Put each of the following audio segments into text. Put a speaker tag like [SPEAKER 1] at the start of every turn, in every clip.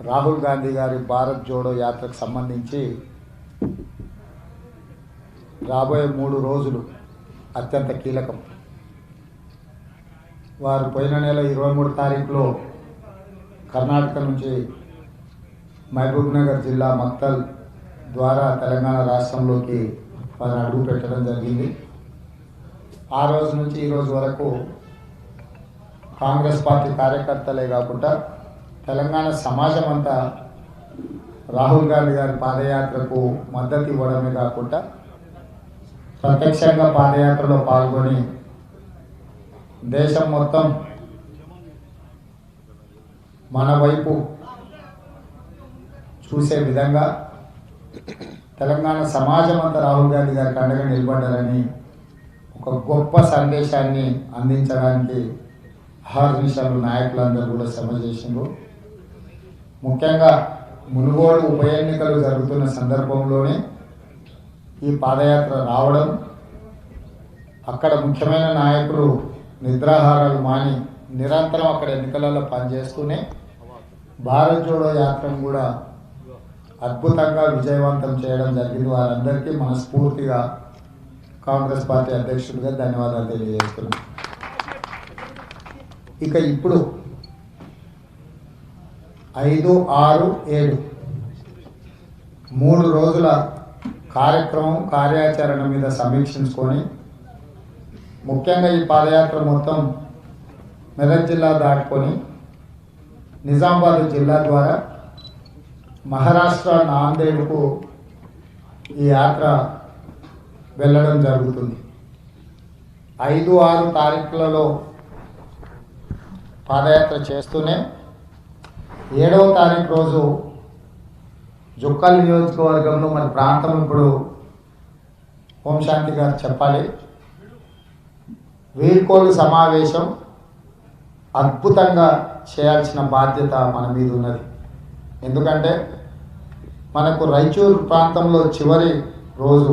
[SPEAKER 1] రాహుల్ గాంధీ గారి భారత్ జోడో యాత్రకు సంబంధించి రాబోయే 3 రోజులు అత్యంత కీలకం. వారు పోయిన నెల 23 తారీఖులో కర్ణాటక నుంచి మహబూబ్నగర్ జిల్లా మక్తల్ ద్వారా తెలంగాణ రాష్ట్రంలోకి వారు అడుగు పెట్టడం జరిగింది. ఆ రోజు నుంచి ఈ రోజు వరకు కాంగ్రెస్ పార్టీ కార్యకర్తలే కాకుండా తెలంగాణ సమాజం అంతా రాహుల్ గాంధీ గారి పాదయాత్రకు మద్దతు ఇవ్వడమే కాకుండా ప్రత్యక్షంగా పాదయాత్రలో పాల్గొని దేశం మొత్తం మన వైపు చూసే విధంగా తెలంగాణ సమాజం అంతా రాహుల్ గాంధీ గారికి అండగా నిలబడ్డారని ఒక గొప్ప సందేశాన్ని అందించడానికి అహర్నిశలు నాయకులందరూ కూడా శ్రమ చేసిండ్రు. ముఖ్యంగా మునుగోడు ఉప ఎన్నికలు జరుగుతున్న సందర్భంలోనే ఈ పాదయాత్ర రావడం, అక్కడ ముఖ్యమైన నాయకులు నిద్రాహారాలు మాని నిరంతరం అక్కడ ఎన్నికలలో పనిచేస్తూనే భారత్ జోడో యాత్రను కూడా అద్భుతంగా విజయవంతం చేయడం జరిగింది. వారందరికీ మనస్ఫూర్తిగా కాంగ్రెస్ పార్టీ అధ్యక్షుడిగా ధన్యవాదాలు తెలియజేస్తున్నాను. ఇక ఇప్పుడు 5, 6, 7 3 రోజుల కార్యాచరణ మీద సమీక్షించుకొని ముఖ్యంగా ఈ పాదయాత్ర మొత్తం మెదక్ జిల్లా దాటుకొని నిజామాబాద్ జిల్లా ద్వారా మహారాష్ట్ర నాందేడ్కు ఈ యాత్ర వెళ్ళడం జరుగుతుంది. 5, 6 తారీఖులలో పాదయాత్ర చేస్తూనే 7వ తారీఖు రోజు జుక్కల్ నియోజకవర్గంలో మన ప్రాంతం ఇప్పుడు హోంశాంతి గారు చెప్పాలి, వీడ్కోలు సమావేశం అద్భుతంగా చేయాల్సిన బాధ్యత మన మీద ఉన్నది. ఎందుకంటే మనకు రాయచూరు ప్రాంతంలో చివరి రోజు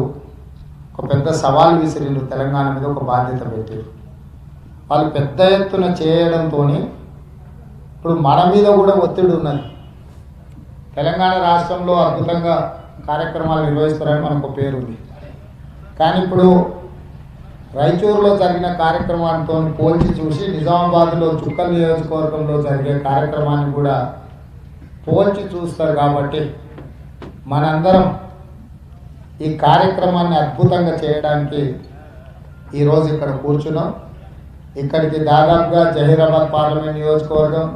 [SPEAKER 1] ఒక పెద్ద సవాల్ విసిరిండు, తెలంగాణ మీద ఒక బాధ్యత పెట్టారు. వాళ్ళు పెద్ద ఎత్తున చేయడంతో ఇప్పుడు మన మీద కూడా ఒత్తిడి ఉన్నది. తెలంగాణ రాష్ట్రంలో అద్భుతంగా కార్యక్రమాలు నిర్వహిస్తారని మనకు పేరు ఉంది. కానీ ఇప్పుడు రాయచూరులో జరిగిన కార్యక్రమాలతో పోల్చి చూసి నిజామాబాద్లో చుక్కల్ నియోజకవర్గంలో జరిగే కార్యక్రమాన్ని కూడా పోల్చి చూస్తారు. కాబట్టి మనందరం ఈ కార్యక్రమాన్ని అద్భుతంగా చేయడానికి ఈరోజు ఇక్కడ కూర్చున్నాం. ఇక్కడికి దాదాపుగా జహీరాబాద్ పార్లమెంట్ నియోజకవర్గం,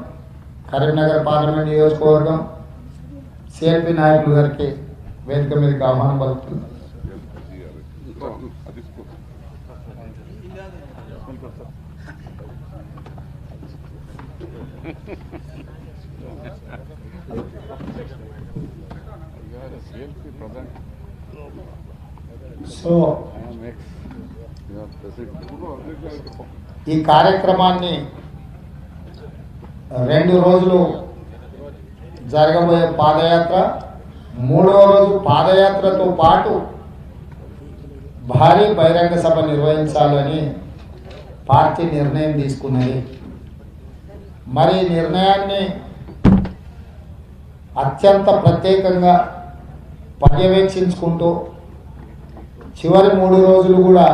[SPEAKER 1] కరీంనగర్ పార్లమెంట్ నియోజకవర్గం సిఎల్పి నాయకులు గారికి వేదిక మీదకి ఆహ్వానం పలుకుతుంది. సో ఈ కార్యక్రమాన్ని 2 రోజులు జరగబోయే పాదయాత్ర, 3వ రోజు పాదయాత్రతో పాటు భారీ బహిరంగ సభ నిర్వహించాలని పార్టీ నిర్ణయం తీసుకున్నది. మరి ఈ నిర్ణయాన్ని అత్యంత ప్రత్యేకంగా పర్యవేక్షించుకుంటూ చివరి 3 రోజులు కూడా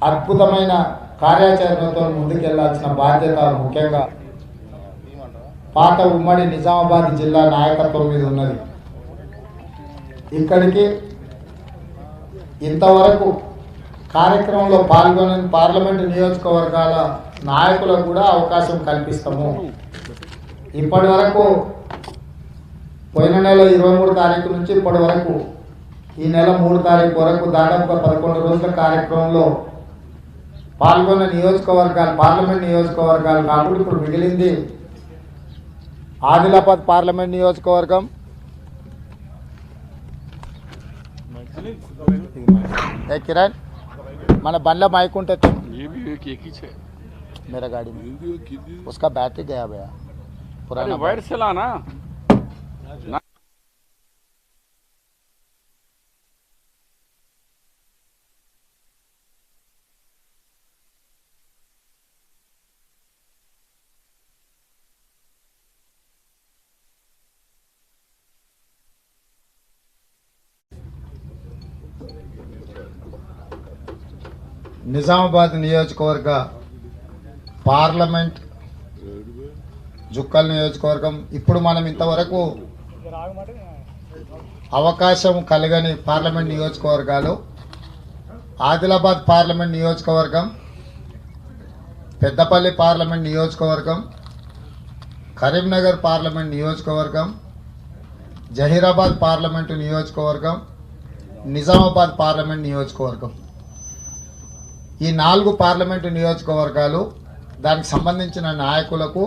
[SPEAKER 1] అద్భుతమైన కార్యాచరణతో ముందుకెళ్లాల్సిన బాధ్యత ముఖ్యంగా పాత ఉమ్మడి నిజామాబాద్ జిల్లా నాయకత్వం మీద ఉన్నది. ఇక్కడికి ఇంతవరకు కార్యక్రమంలో పాల్గొని పార్లమెంటు నియోజకవర్గాల నాయకులకు కూడా అవకాశం కల్పిస్తాము. ఇప్పటి వరకు పోయిన నెల 23 తారీఖు నుంచి ఇప్పటి వరకు ఈ నెల 3 తారీఖు వరకు దాదాపుగా 11 రోజుల కార్యక్రమంలో పాల్గొన్న నియోజకవర్గాలు, పార్లమెంట్ నియోజకవర్గాలు కాకుండా ఇప్పుడు మిగిలింది ఆదిలాబాద్ పార్లమెంట్ నియోజకవర్గం, కిరణ్ మన బండ్ల మైక్ ఉంటే मेरा गाड़ी में उसका बैटरी गया भैया पुराना वायर से लाना। నిజామాబాద్ నియోజకవర్గ పార్లమెంట్ జుక్కల్ నియోజకవర్గం ఇప్పుడు మనం ఇంతవరకు అవకాశం కలగని పార్లమెంట్ నియోజకవర్గాలు ఆదిలాబాద్ పార్లమెంట్ నియోజకవర్గం, పెద్దపల్లి పార్లమెంట్ నియోజకవర్గం, కరీంనగర్ పార్లమెంట్ నియోజకవర్గం, జహీరాబాద్ పార్లమెంటు నియోజకవర్గం, నిజామాబాద్ పార్లమెంట్ నియోజకవర్గం. ఈ 4 పార్లమెంటు నియోజకవర్గాలు దానికి సంబంధించిన నాయకులకు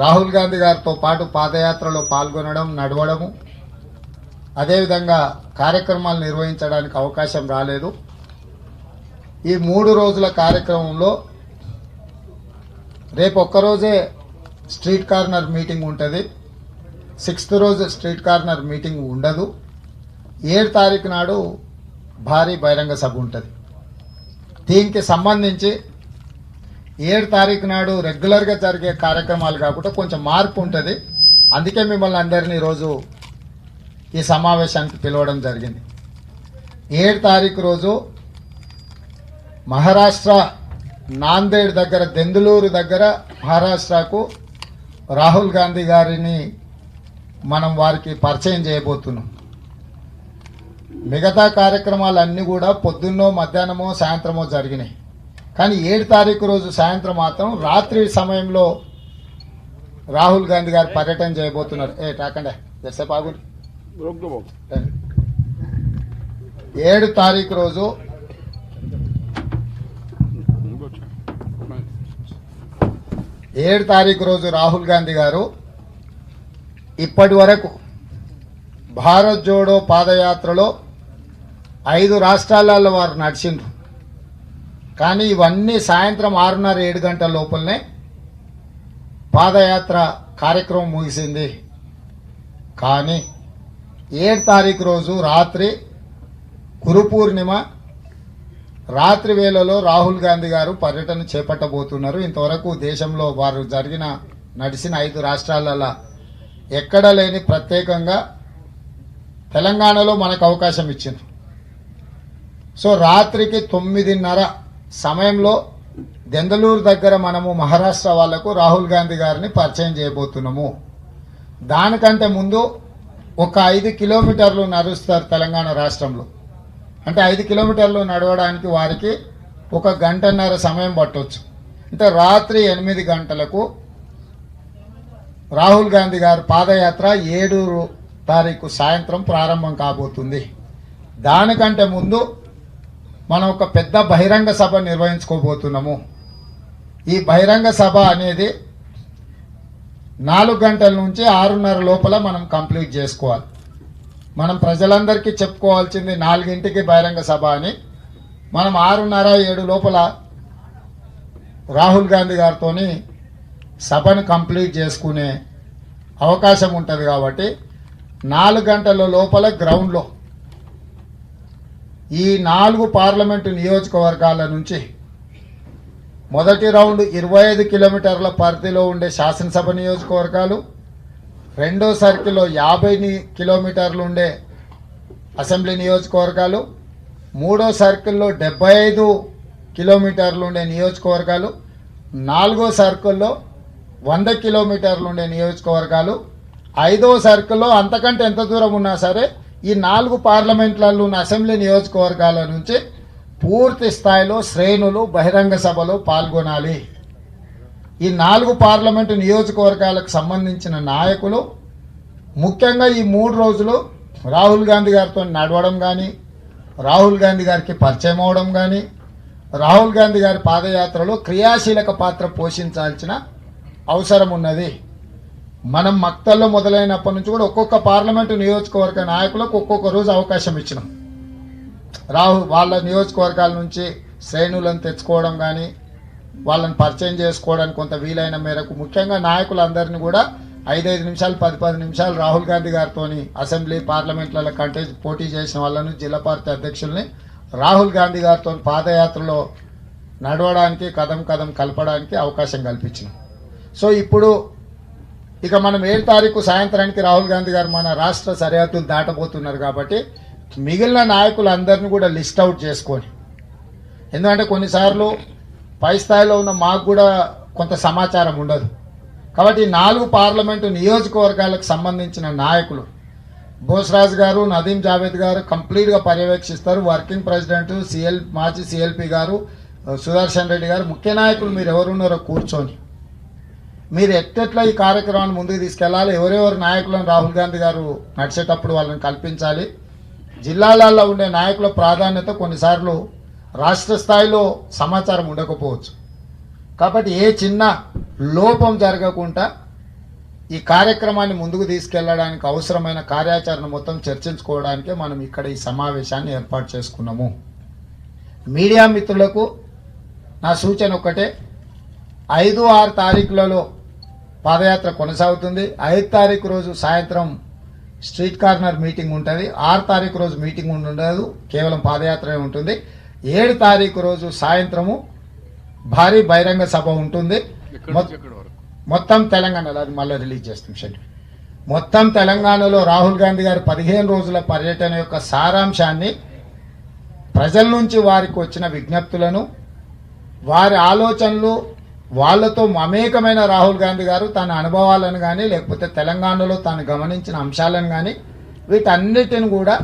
[SPEAKER 1] రాహుల్ గాంధీ గారితో పాటు పాదయాత్రలో పాల్గొనడం, నడవడము, అదేవిధంగా కార్యక్రమాలు నిర్వహించడానికి అవకాశం రాలేదు. ఈ 3 రోజుల కార్యక్రమంలో రేపు ఒక్కరోజే స్ట్రీట్ కార్నర్ మీటింగ్ ఉంటుంది. 6th రోజు స్ట్రీట్ కార్నర్ మీటింగ్ ఉండదు. 7 తారీఖు నాడు భారీ బహిరంగ సభ ఉంటుంది. దీనికి సంబంధించి 7 తారీఖు నాడు రెగ్యులర్గా జరిగే కార్యక్రమాలు కాకుండా కొంచెం మార్పు ఉంటుంది. అందుకే మిమ్మల్ని అందరినీ ఈరోజు ఈ సమావేశానికి పిలవడం జరిగింది. 7 తారీఖు రోజు మహారాష్ట్ర నాందేడ్ దగ్గర, దెందులూరు దగ్గర మహారాష్ట్రకు రాహుల్ గాంధీ గారిని మనం వారికి పరిచయం చేయబోతున్నాం. మిగతా కార్యక్రమాలన్నీ కూడా పొద్దున్నో, మధ్యాహ్నమో, సాయంత్రమో జరిగినాయి. కానీ 7 తారీఖు రోజు సాయంత్రం మాత్రం రాత్రి సమయంలో రాహుల్ గాంధీ గారు పర్యటన చేయబోతున్నారు. టాకండే ఎస్ఏ బాగు 7 తారీఖు రోజు రాహుల్ గాంధీ గారు ఇప్పటి వరకు భారత్ జోడో పాదయాత్రలో 5 రాష్ట్రాలలో వారు నడిచిండ్రు. కానీ ఇవన్నీ సాయంత్రం 6:30, 7 గంటల లోపలనే పాదయాత్ర కార్యక్రమం ముగిసింది. కానీ 7 తారీఖు రోజు రాత్రి గురు పూర్ణిమ రాత్రి వేళలో రాహుల్ గాంధీ గారు పర్యటన చేపట్టబోతున్నారు. ఇంతవరకు దేశంలో వారు నడిచిన 5 రాష్ట్రాలలో ఎక్కడ లేని ప్రత్యేకంగా తెలంగాణలో మనకు అవకాశం ఇచ్చింది. సో రాత్రికి 9:30 సమయంలో దెందలూరు దగ్గర మనము మహారాష్ట్ర వాళ్లకు రాహుల్ గాంధీ గారిని పరిచయం చేయబోతున్నాము. దానికంటే ముందు ఒక 5 కిలోమీటర్లు నడుస్తారు తెలంగాణ రాష్ట్రంలో. అంటే 5 కిలోమీటర్లు నడవడానికి వారికి 1 గంటన్నర సమయం పట్టవచ్చు. అంటే రాత్రి 8 గంటలకు రాహుల్ గాంధీ గారి పాదయాత్ర 7 తారీఖు సాయంత్రం ప్రారంభం కాబోతుంది. దానికంటే ముందు మనం ఒక పెద్ద బహిరంగ సభ నిర్వహించుకోబోతున్నాము. ఈ బహిరంగ సభ అనేది 4 గంటల నుంచి 6:30 లోపల మనం కంప్లీట్ చేసుకోవాలి. మనం ప్రజలందరికీ చెప్పుకోవాల్సింది 4ంటికి బహిరంగ సభ అని. మనం 6:30, 7 లోపల రాహుల్ గాంధీ గారితో సభను కంప్లీట్ చేసుకునే అవకాశం ఉంటుంది. కాబట్టి 4 గంటల లోపల గ్రౌండ్లో ఈ 4 పార్లమెంటు నియోజకవర్గాల నుంచి మొదటి రౌండ్ 25 కిలోమీటర్ల పరిధిలో ఉండే శాసనసభ నియోజకవర్గాలు, రెండో సర్కిల్లో 50 కిలోమీటర్లు ఉండే అసెంబ్లీ నియోజకవర్గాలు, మూడో సర్కిల్లో 75 కిలోమీటర్లు ఉండే నియోజకవర్గాలు, నాలుగో సర్కిల్లో 100 కిలోమీటర్లు ఉండే నియోజకవర్గాలు, 5వ సర్కిల్లో అంతకంటే ఎంత దూరం ఉన్నా సరే ఈ 4 పార్లమెంట్లలో ఉన్న అసెంబ్లీ నియోజకవర్గాల నుంచి పూర్తి స్థాయిలో శ్రేణులు బహిరంగ సభలో పాల్గొనాలి. ఈ 4 పార్లమెంటు నియోజకవర్గాలకు సంబంధించిన నాయకులు ముఖ్యంగా ఈ 3 రోజులు రాహుల్ గాంధీ గారితో నడవడం కానీ, రాహుల్ గాంధీ గారికి పరిచయం అవడం కానీ, రాహుల్ గాంధీ గారి పాదయాత్రలో క్రియాశీలక పాత్ర పోషించాల్సిన అవసరం ఉన్నది. మనం మక్తల్లో మొదలైనప్పటి నుంచి కూడా ఒక్కొక్క పార్లమెంటు నియోజకవర్గ నాయకులకు ఒక్కొక్క రోజు అవకాశం ఇచ్చినాం. వాళ్ళ నియోజకవర్గాల నుంచి శ్రేణులను తెచ్చుకోవడం కానీ, వాళ్ళని పరిచయం చేసుకోవడానికి కొంత వీలైన మేరకు ముఖ్యంగా నాయకులందరినీ కూడా 5-5 నిమిషాలు 10-10 నిమిషాలు రాహుల్ గాంధీ గారితో అసెంబ్లీ పార్లమెంట్ల కంటే పోటీ చేసిన వాళ్ళను, జిల్లా పార్టీ అధ్యక్షుల్ని రాహుల్ గాంధీ గారితో పాదయాత్రలో నడవడానికి, కదం కదం కలపడానికి అవకాశం కల్పించినాం. సో ఇప్పుడు ఇక మనం 7 తారీఖు సాయంత్రానికి రాహుల్ గాంధీ గారు మన రాష్ట్ర సరిహద్దులు దాటబోతున్నారు. కాబట్టి మిగిలిన నాయకులందరినీ కూడా లిస్ట్ అవుట్ చేసుకొని, ఎందుకంటే కొన్నిసార్లు పై స్థాయిలో ఉన్న మాకు కూడా కొంత సమాచారం ఉండదు. కాబట్టి 4 పార్లమెంటు నియోజకవర్గాలకు సంబంధించిన నాయకులు బోస్రాజ్ గారు, నదీం జావేద్ గారు కంప్లీట్గా పర్యవేక్షిస్తారు. వర్కింగ్ ప్రెసిడెంట్ మాజీ సిఎల్పి గారు, సుదర్శన్ రెడ్డి గారు, ముఖ్య నాయకులు మీరు ఎవరున్నారో కూర్చొని మీరు ఎట్లా ఈ కార్యక్రమాన్ని ముందుకు తీసుకెళ్లాలి, ఎవరెవరు నాయకులను రాహుల్ గాంధీ గారు నడిచేటప్పుడు వాళ్ళని కల్పించాలి. జిల్లాలలో ఉండే నాయకుల ప్రాధాన్యత కొన్నిసార్లు రాష్ట్ర స్థాయిలో సమాచారం ఉండకపోవచ్చు. కాబట్టి ఏ చిన్న లోపం జరగకుండా ఈ కార్యక్రమాన్ని ముందుకు తీసుకెళ్లడానికి అవసరమైన కార్యాచరణ మొత్తం చర్చించుకోవడానికే మనం ఇక్కడ ఈ సమావేశాన్ని ఏర్పాటు చేసుకున్నాము. మీడియా మిత్రులకు నా సూచన ఒక్కటే, 5, 6 తారీఖులలో పాదయాత్ర కొనసాగుతుంది. 5 తారీఖు రోజు సాయంత్రం స్ట్రీట్ కార్నర్ మీటింగ్ ఉంటుంది. 6 తారీఖు రోజు మీటింగ్ ఉండదు, కేవలం పాదయాత్ర ఉంటుంది. 7 తారీఖు రోజు సాయంత్రము భారీ బహిరంగ సభ ఉంటుంది. మొత్తం తెలంగాణలో, అది మళ్ళీ రిలీజ్ చేస్తాం షెడ్యూల్. మొత్తం తెలంగాణలో రాహుల్ గాంధీ గారు 15 రోజుల పర్యటన యొక్క సారాంశాన్ని, ప్రజల నుంచి వారికి వచ్చిన విజ్ఞప్తులను, వారి ఆలోచనలు, వాళ్లతో మమేకమైన రాహుల్ గాంధీ గారు తన అనుభవాలను కానీ లేకపోతే తెలంగాణలో తాను గమనించిన అంశాలను కానీ వీటన్నిటిని కూడా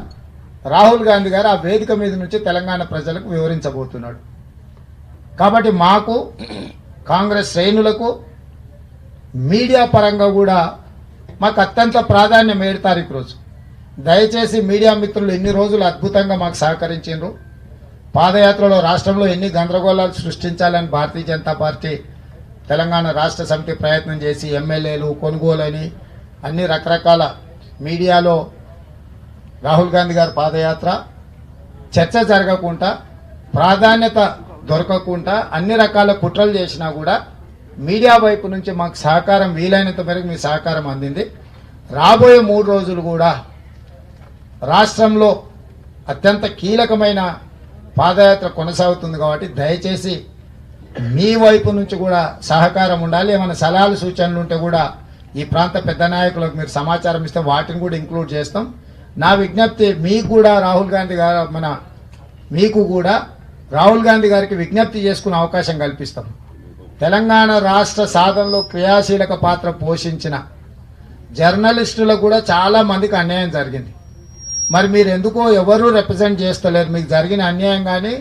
[SPEAKER 1] రాహుల్ గాంధీ గారు ఆ వేదిక మీద నుంచి తెలంగాణ ప్రజలకు వివరించబోతున్నాడు. కాబట్టి మాకు, కాంగ్రెస్ శ్రేణులకు, మీడియా పరంగా కూడా మాకు అత్యంత ప్రాధాన్యం 7 తారీఖు రోజు. దయచేసి మీడియా మిత్రులు ఎన్ని రోజులు అద్భుతంగా మాకు సహకరించారు. పాదయాత్రలో రాష్ట్రంలో ఎన్ని గందరగోళాలు సృష్టించాలని భారతీయ జనతా పార్టీ తెలంగాణ రాష్ట్ర సమితి ప్రయత్నం చేసి ఎమ్మెల్యేలు కొనుగోలని అన్ని రకరకాల మీడియాలో రాహుల్ గాంధీ గారి పాదయాత్ర చర్చ జరగకుండా, ప్రాధాన్యత దొరకకుండా అన్ని రకాల కుట్రలు చేసినా కూడా మీడియా వైపు నుంచి మాకు సహకారం వీలైనంత మేరకు మీ సహకారం అందింది. రాబోయే 3 రోజులు కూడా రాష్ట్రంలో అత్యంత కీలకమైన పాదయాత్ర కొనసాగుతుంది. కాబట్టి దయచేసి మీ వైపు నుంచి కూడా సహకారం ఉండాలి. ఏమైనా సలహాలు సూచనలు ఉంటే కూడా ఈ ప్రాంత పెద్ద నాయకులకు మీరు సమాచారం ఇస్తే వాటిని కూడా ఇంక్లూడ్ చేస్తాం. నా విజ్ఞప్తి మీకు కూడా రాహుల్ గాంధీ గారు మీకు కూడా రాహుల్ గాంధీ గారికి విజ్ఞప్తి చేసుకునే అవకాశం కల్పిస్తాం. తెలంగాణ రాష్ట్ర సాధనలో క్రియాశీలక పాత్ర పోషించిన జర్నలిస్టులకు కూడా చాలా మందికి అన్యాయం జరిగింది. మరి మీరు ఎందుకో ఎవరూ రిప్రజెంట్ చేస్తలేరు. మీకు జరిగిన అన్యాయం కానీ,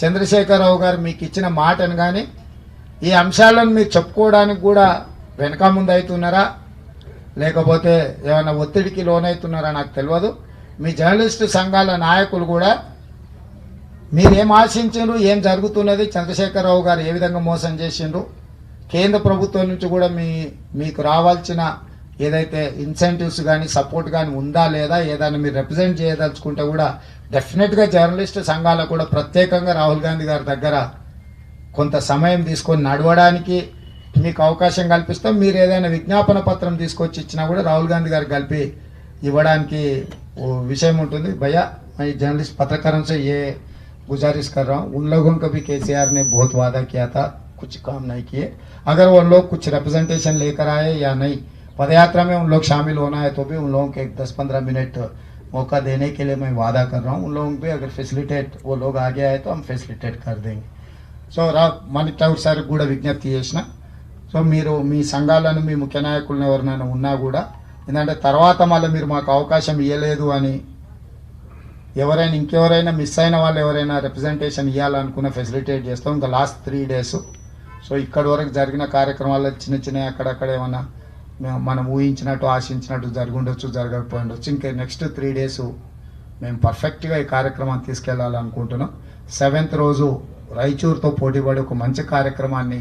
[SPEAKER 1] చంద్రశేఖరరావు గారు మీకు ఇచ్చిన మాటను కానీ, ఈ అంశాలను మీరు చెప్పుకోవడానికి కూడా వెనక ముందు అవుతున్నారా, లేకపోతే ఏమైనా ఒత్తిడికి లోనవుతున్నారా నాకు తెలియదు. మీ జర్నలిస్టు సంఘాల నాయకులు కూడా మీరేం ఆశించారు, ఏం జరుగుతున్నది, చంద్రశేఖరరావు గారు ఏ విధంగా మోసం చేసిండ్రు, కేంద్ర ప్రభుత్వం నుంచి కూడా మీకు రావాల్సిన ఏదైతే ఇన్సెంటివ్స్ కానీ సపోర్ట్ కానీ ఉందా లేదా, ఏదైనా మీరు రిప్రజెంట్ చేయదలుచుకుంటే కూడా డెఫినెట్గా జర్నలిస్టు సంఘాలకు కూడా ప్రత్యేకంగా రాహుల్ గాంధీ గారి దగ్గర కొంత సమయం తీసుకొని నడవడానికి మీకు అవకాశం కల్పిస్తాం. మీరు ఏదైనా విజ్ఞాపన పత్రం తీసుకొచ్చి ఇచ్చినా కూడా రాహుల్ గాంధీ గారికి కలిపి ఇవ్వడానికి విషయం ఉంటుంది. భయ్యా मैं जर्नलिस्ट पत्रकारों से ये गुजारिश कर रहा हूँ, उन लोगों को भी केसीआर ने बहुत वादा किया था, कुछ काम नहीं किए. अगर वो लोग कुछ रिप्रेजेंटेशन लेकर आए या नहीं, पदयात्रा में उन लोग शामिल होना है तो भी उन लोगों के 10-15 मिनट मौका देने के लिए मैं वादा कर रहा हूँ. उन लोगों पे अगर फैसिलिटेट वो लोग आगे आए तो हम फैसिलिटेट कर देंगे. సో మనకి ఒకసారి కూడా విజ్ఞప్తి చేసిన, సో మీరు మీ సంఘాలను మీ ముఖ్య నాయకులను ఎవరినైనా ఉన్నా కూడా, ఎందుకంటే తర్వాత మళ్ళీ మీరు మాకు అవకాశం ఇవ్వలేదు అని ఎవరైనా ఇంకెవరైనా మిస్ అయిన వాళ్ళు ఎవరైనా రిప్రజెంటేషన్ ఇవ్వాలనుకున్న ఫెసిలిటేట్ చేస్తాం. ఇంకా లాస్ట్ 3 days సో ఇక్కడి వరకు జరిగిన కార్యక్రమాల్లో చిన్న అక్కడక్కడ ఏమన్నా మనం ఊహించినట్టు ఆశించినట్టు జరిగి ఉండొచ్చు, జరగకపోయి ఉండొచ్చు. ఇంకా నెక్స్ట్ 3 days మేము పర్ఫెక్ట్గా ఈ కార్యక్రమాన్ని తీసుకెళ్లాలనుకుంటున్నాం. 7th రోజు రాయచూరుతో పోటీపడి ఒక మంచి కార్యక్రమాన్ని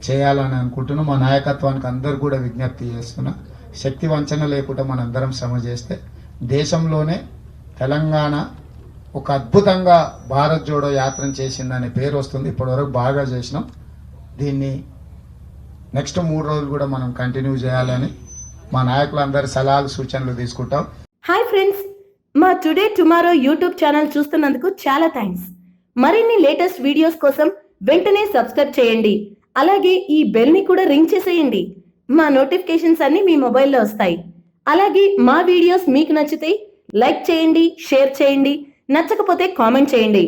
[SPEAKER 1] చేయాలని అనుకుంటున్నాం. మా నాయకత్వానికి అందరూ కూడా విజ్ఞప్తి చేస్తున్నా, శక్తి వంచన లేకుండా మనందరం శ్రమ చేస్తే దేశంలోనే తెలంగాణ ఒక అద్భుతంగా భారత్ జోడో యాత్రను చేసిందనే పేరు వస్తుంది. ఇప్పటివరకు బాగా చేసినాం. దీన్ని నెక్స్ట్ 3 రోజులు కూడా మనం కంటిన్యూ చేయాలని మా నాయకులందరి సలహాలు సూచనలు తీసుకుంటాం.
[SPEAKER 2] హాయ్ ఫ్రెండ్స్, మా టుడే టుమారో యూట్యూబ్ ఛానల్ చూస్తున్నందుకు చాలా థ్యాంక్స్. మరిన్ని లేటెస్ట్ వీడియోస్ కోసం వెంటనే సబ్స్క్రైబ్ చేయండి. అలాగే ఈ బెల్ ని కూడా రింగ్ చేసేయండి. మా నోటిఫికేషన్స్ అన్ని మీ మొబైల్లో వస్తాయి. అలాగే మా వీడియోస్ మీకు నచ్చితే లైక్ చేయండి, షేర్ చేయండి, నచ్చకపోతే కామెంట్ చేయండి.